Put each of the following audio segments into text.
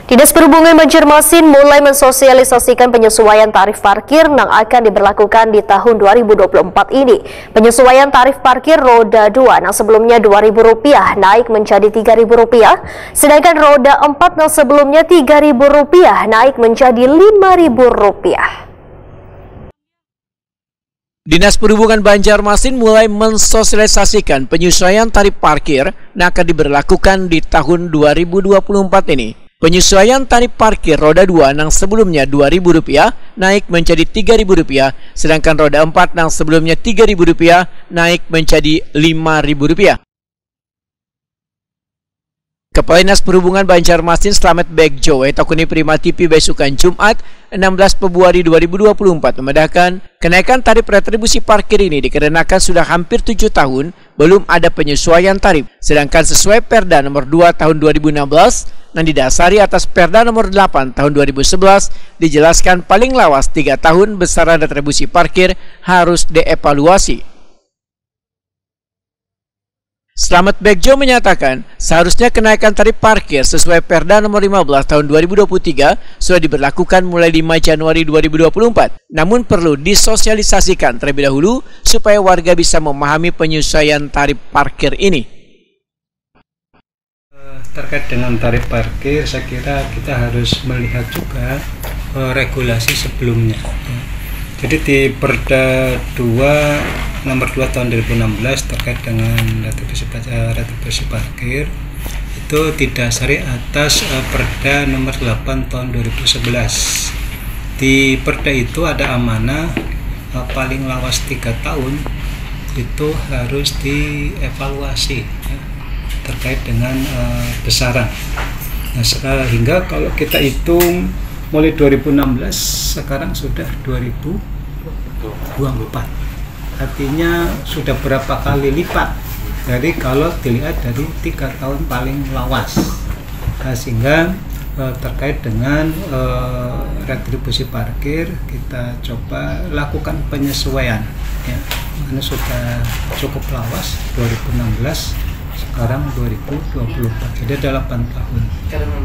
Dinas Perhubungan Banjarmasin mulai mensosialisasikan penyesuaian tarif parkir yang akan diberlakukan di tahun 2024 ini. Penyesuaian tarif parkir roda 2 yang sebelumnya Rp2.000 naik menjadi Rp3.000, sedangkan roda 4 yang sebelumnya Rp3.000 naik menjadi Rp5.000. Dinas Perhubungan Banjarmasin mulai mensosialisasikan penyesuaian tarif parkir yang akan diberlakukan di tahun 2024 ini. Penyesuaian tarif parkir roda 2 yang sebelumnya Rp2.000 naik menjadi Rp3.000, sedangkan roda 4 yang sebelumnya Rp3.000 naik menjadi Rp5.000. Kepala Dinas Perhubungan Banjarmasin Slamet Begjo Takuni Prima TV besukan Jumat 16 Februari 2024 memedahkan kenaikan tarif retribusi parkir ini dikarenakan sudah hampir 7 tahun belum ada penyesuaian tarif, sedangkan sesuai Perda nomor 2 tahun 2016 dan didasari atas Perda nomor 8 tahun 2011 dijelaskan paling lawas 3 tahun besaran retribusi parkir harus dievaluasi. Slamet Begjo menyatakan seharusnya kenaikan tarif parkir sesuai Perda nomor 15 tahun 2023 sudah diberlakukan mulai 5 Januari 2024. Namun perlu disosialisasikan terlebih dahulu supaya warga bisa memahami penyesuaian tarif parkir ini. Terkait dengan tarif parkir, saya kira kita harus melihat juga regulasi sebelumnya. Jadi di Perda 2 nomor 2 tahun 2016 terkait dengan retribusi parkir itu didasari atas Perda nomor 8 tahun 2011. Di Perda itu ada amanah paling lawas 3 tahun itu harus dievaluasi terkait dengan besaran. Nah, sehingga kalau kita hitung mulai 2016 sekarang sudah 2024, artinya sudah berapa kali lipat dari kalau dilihat dari 3 tahun paling lawas. Nah, sehingga terkait dengan retribusi parkir kita coba lakukan penyesuaian ya, karena sudah cukup lawas 2016 sekarang 2024, jadi ada 8 tahun.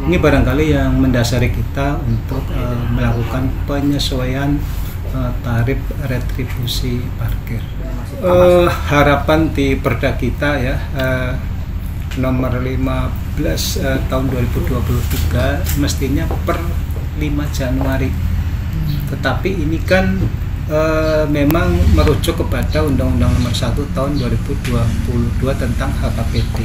Ini barangkali yang mendasari kita untuk melakukan penyesuaian tarif retribusi parkir. Harapan di Perda kita ya nomor 15 tahun 2023 mestinya per 5 Januari. Tetapi ini kan memang merujuk kepada Undang-Undang nomor 1 tahun 2022 tentang HKPD.